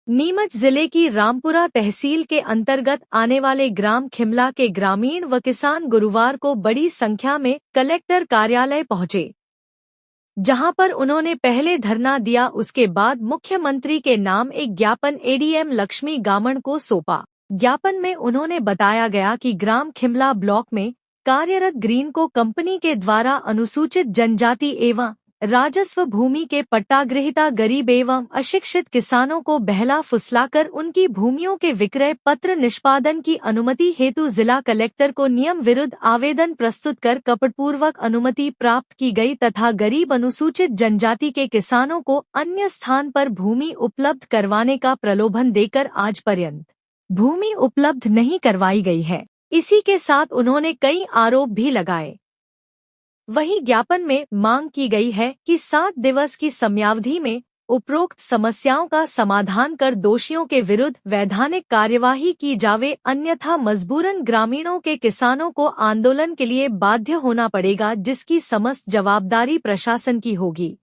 नीमच जिले की रामपुरा तहसील के अंतर्गत आने वाले ग्राम खिमला के ग्रामीण व किसान गुरुवार को बड़ी संख्या में कलेक्टर कार्यालय पहुंचे, जहां पर उन्होंने पहले धरना दिया। उसके बाद मुख्यमंत्री के नाम एक ज्ञापन एडीएम लक्ष्मी गामण को सौंपा। ज्ञापन में उन्होंने बताया गया कि ग्राम खिमला ब्लॉक में कार्यरत ग्रीनको कंपनी के द्वारा अनुसूचित जनजाति एवं राजस्व भूमि के पट्टाग्रहीता गरीब एवं अशिक्षित किसानों को बहला फुसलाकर उनकी भूमियों के विक्रय पत्र निष्पादन की अनुमति हेतु जिला कलेक्टर को नियम विरुद्ध आवेदन प्रस्तुत कर कपटपूर्वक अनुमति प्राप्त की गई तथा गरीब अनुसूचित जनजाति के किसानों को अन्य स्थान पर भूमि उपलब्ध करवाने का प्रलोभन देकर आज पर्यंत भूमि उपलब्ध नहीं करवाई गई है। इसी के साथ उन्होंने कई आरोप भी लगाए। वहीं ज्ञापन में मांग की गई है कि 7 दिवस की समयावधि में उपरोक्त समस्याओं का समाधान कर दोषियों के विरुद्ध वैधानिक कार्यवाही की जावे, अन्यथा मजबूरन ग्रामीणों के किसानों को आंदोलन के लिए बाध्य होना पड़ेगा, जिसकी समस्त जवाबदारी प्रशासन की होगी।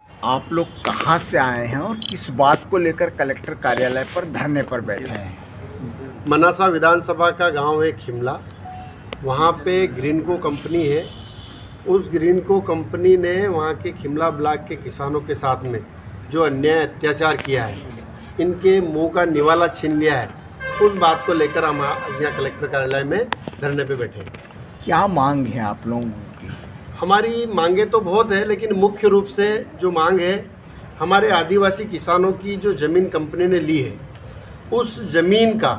आप लोग कहाँ से आए हैं और किस बात को लेकर कलेक्टर कार्यालय पर धरने पर बैठे हैं? मनासा विधानसभा का गांव है खिमला, वहाँ पे ग्रीनको कंपनी है। उस ग्रीनको कंपनी ने वहाँ के खिमला ब्लॉक के किसानों के साथ में जो अन्याय अत्याचार किया है, इनके मुंह का निवाला छीन लिया है, उस बात को लेकर हम यहाँ कलेक्टर कार्यालय में धरने पे बैठे हैं। क्या मांग है आप लोगों की? हमारी मांगे तो बहुत है, लेकिन मुख्य रूप से जो मांग है, हमारे आदिवासी किसानों की जो ज़मीन कंपनी ने ली है, उस ज़मीन का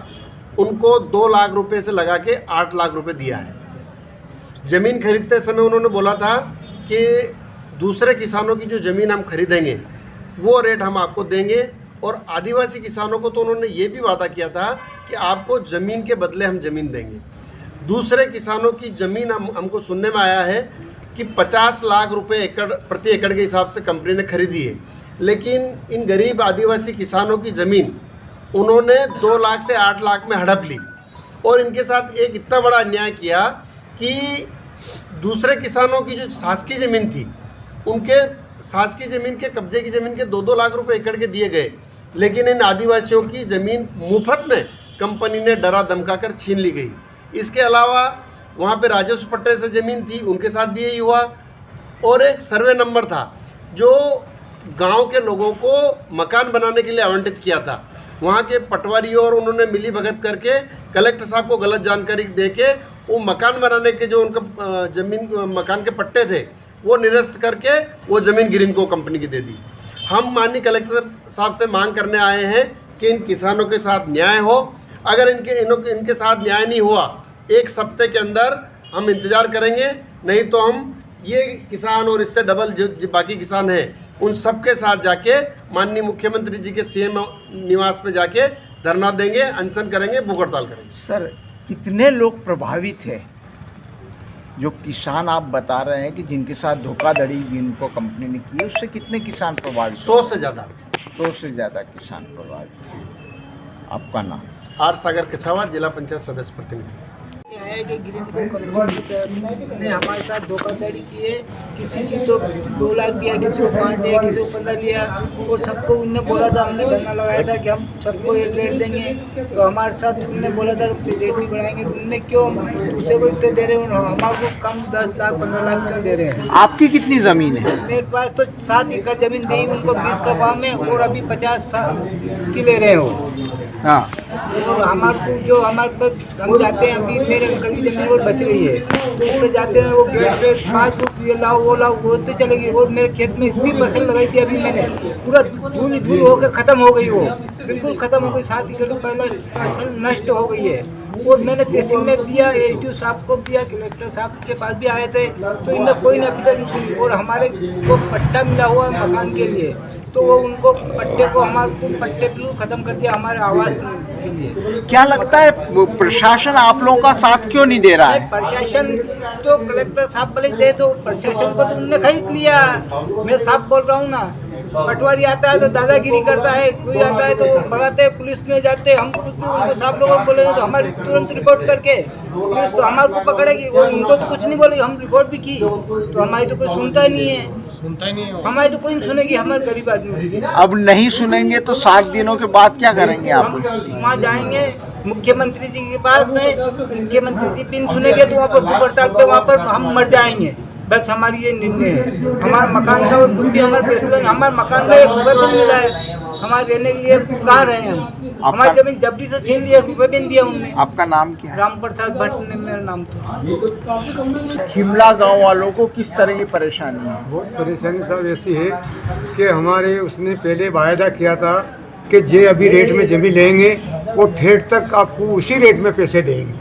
उनको 2 लाख रुपए से लगा के 8 लाख रुपए दिया है। ज़मीन खरीदते समय उन्होंने बोला था कि दूसरे किसानों की जो ज़मीन हम खरीदेंगे वो रेट हम आपको देंगे, और आदिवासी किसानों को तो उन्होंने ये भी वादा किया था कि आपको ज़मीन के बदले हम ज़मीन देंगे। दूसरे किसानों की ज़मीन हमको सुनने में आया है कि 50 लाख रुपए प्रति एकड़ के हिसाब से कंपनी ने खरीदी है, लेकिन इन गरीब आदिवासी किसानों की ज़मीन उन्होंने 2 लाख से 8 लाख में हड़प ली। और इनके साथ एक इतना बड़ा अन्याय किया कि दूसरे किसानों की जो शासकीय ज़मीन थी, उनके शासकीय ज़मीन के कब्जे की ज़मीन के 2-2 लाख रुपए एकड़ के दिए गए, लेकिन इन आदिवासियों की ज़मीन मुफ्त में कंपनी ने डरा धमका कर छीन ली गई। इसके अलावा वहाँ पे राजस्व पट्टे से ज़मीन थी, उनके साथ भी यही हुआ। और एक सर्वे नंबर था जो गांव के लोगों को मकान बनाने के लिए आवंटित किया था, वहाँ के पटवारियों और उन्होंने मिली भगत करके कलेक्टर साहब को गलत जानकारी देके वो मकान बनाने के जो उनका ज़मीन मकान के पट्टे थे वो निरस्त करके वो ज़मीन ग्रीनको कंपनी की दे दी। हम माननीय कलेक्टर साहब से मांग करने आए हैं कि इन किसानों के साथ न्याय हो। अगर इनके साथ न्याय नहीं हुआ, 1 सप्ताह के अंदर हम इंतज़ार करेंगे, नहीं तो हम ये किसान और इससे डबल जो बाकी किसान हैं उन सब के साथ जाके माननीय मुख्यमंत्री जी के सीएम निवास पे जाके धरना देंगे, अनशन करेंगे, भूख हड़ताल करेंगे। सर, कितने लोग प्रभावित हैं? जो किसान आप बता रहे हैं कि जिनके साथ धोखाधड़ी जिनको कंपनी ने की, उससे कितने किसान प्रभावित? 100 से ज़्यादा। 100 से ज़्यादा किसान प्रभावित हैं। आपका नाम? आर सागर कछावा, जिला पंचायत सदस्य प्रतिनिधि। है कि ग्रीनको कंपनी ने हमारे साथ धोखाधड़ी की है। किसी की तो 2 लाख दिया, किसी को 5 दिया, किसी को 15 लिया, और सबको उनने बोला था, हमने धरना लगाया था कि हम सबको एक रेट देंगे, तो हमारे साथ उनने बोला था कि रेट नहीं बढ़ाएंगे। तो उनने क्यों दूसरे को इतने दे रहे हैं, हमारे को कम 10 लाख 15 लाख क्यों दे रहे हैं? आपकी कितनी ज़मीन है? मेरे पास तो 7 एकड़ ज़मीन दी, उनको 20 का भाव में, और अभी 50 की ले रहे हो। हाँ, और हमारे को जो हमारे पास हम जाते हैं, अभी मेरे अंकल की जमीन और बच रही है, तो उसमें जाते हैं, वो गेट पे 5 बुक ये लाओ वो लाओ, वो तो चलेगी। और मेरे खेत में इतनी फसल लगाई थी, अभी मैंने पूरा धूल होकर ख़त्म हो गई, वो बिल्कुल ख़त्म हो गई। 7 एकड़ तो पहले फसल नष्ट हो गई है। और मैंने तहसील में दिया, एडीओ साहब को दिया, कलेक्टर साहब के पास भी आए थे, तो इनमें कोई नहीं अभी तक। और हमारे को पट्टा मिला हुआ है मकान के लिए, तो वो उनको पट्टे को हमारे को पट्टे बिल्कुल ख़त्म कर दिया हमारे आवास के लिए। क्या लगता है प्रशासन आप लोगों का साथ क्यों नहीं दे रहा है? प्रशासन तो कलेक्टर साहब बोले दे, तो प्रशासन को तो उनने खरीद लिया। मैं साहब बोल रहा हूँ ना, पटवारी आता है तो दादागिरी करता है, कोई आता है तो वो भगाते हैं, पुलिस में जाते हैं। हम उनको सब लोगों को बोलेंगे तो हमारी तुरंत रिपोर्ट करके पुलिस तो हमारे को पकड़ेगी, वो उनको तो कुछ नहीं बोलेगी। हम रिपोर्ट भी की तो हमारी तो कोई सुनता ही नहीं है, हमारी तो कोई नहीं सुनेगी, हमारे गरीब आदमी। अब नहीं सुनेंगे तो 7 दिनों के बाद क्या करेंगे आप? हम वहाँ जाएंगे मुख्यमंत्री जी के पास में, मुख्यमंत्री जी पिन सुनेंगे तो वहाँ पर भूख हड़ताल पे वहाँ पर हम मर जाएंगे। बस हमारी ये निर्णय है। हमारे मकान का कुछ भी हमारे फैसला, हमारे मकान का 1 रुपये भी नहीं मिला है, हमारे रहने के लिए कहाँ रहे हैं हम। हमारी जमीन जबरी से छीन लिया, 1 रुपये भी नहीं दिया उन्होंने। आपका नाम क्या है? राम प्रसाद भट्ट ने मेरा नाम था। खिमला गांव वालों को किस तरह की परेशानी है? बहुत परेशानी साहब ऐसी है कि हमारे उसने पहले वायदा किया था कि जे अभी रेट में जमीन लेंगे वो ठेठ तक आपको उसी रेट में पैसे देंगे।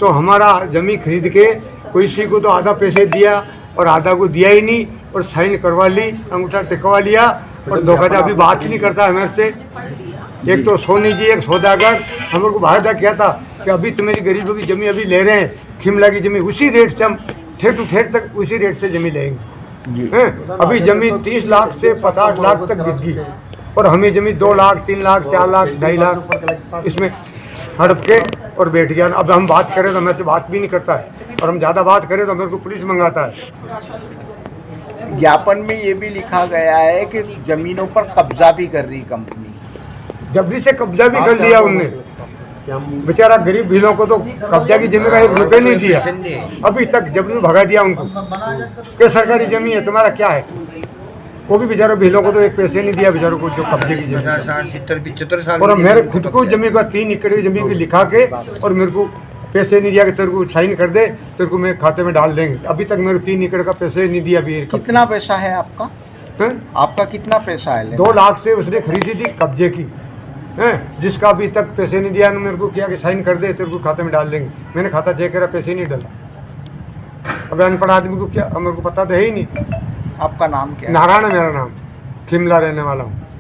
तो हमारा जमीन खरीद के किसी को तो आधा पैसे दिया और आधा को दिया ही नहीं, और साइन करवा ली, अंगूठा टिकवा लिया, और धोखाधड़ी अभी बात ही नहीं करता हमारे से। एक तो सोनी जी, एक सौदागर, हम लोग को वायदा किया था कि अभी तो मेरी गरीबों की जमीन अभी ले रहे हैं, खिमला की जमीन उसी रेट से हम ठेठ टू ठेठ तक उसी रेट से जमीन लेंगे। अभी जमीन 30 लाख से 50 लाख तक बिक गई, और हमें जमीन 2 लाख 3 लाख 4 लाख 2.5 लाख इसमें हड़प के और बैठ गया। अब हम बात करें तो मेरे से बात भी नहीं करता है, और हम ज़्यादा बात करें तो मेरे को पुलिस मंगाता है। ज्ञापन में ये भी लिखा गया है कि जमीनों पर कब्जा भी कर रही कंपनी। जबरी से कब्जा भी कर लिया उनने। बेचारा गरीब भीलों को तो कब्जा की जमीन का 1 रुपये नहीं दिया अभी तक, जबरी में भगा दिया उनको कि सरकारी जमीन है, तुम्हारा क्या है। वो भी बेचारों भीलों को तो 1 पैसे नहीं दिया बेचारों को, जो कब्जे की जमीन। 60-75 साल और मेरे खुद को जमीन का 3 एकड़ की जमीन की लिखा के, और मेरे को पैसे नहीं दिया कि तेरे को साइन कर दे, तेरे को मेरे खाते में डाल देंगे। अभी तक मेरे 3 एकड़ का पैसे नहीं दिया अभी। कितना पैसा है आपका? आपका कितना पैसा है? 2 लाख से उसने खरीदी थी कब्जे की, जिसका अभी तक पैसे नहीं दिया। मेरे को किया कि साइन कर दे, तेरे को खाते में डाल देंगे। मैंने खाता चेक करा, पैसे नहीं डाला। अब अनपढ़ आदमी को क्या, मेरे को पता तो है ही नहीं। आपका नाम क्या है? नारायण है मेरा नाम, खिमला रहने वाला हूँ।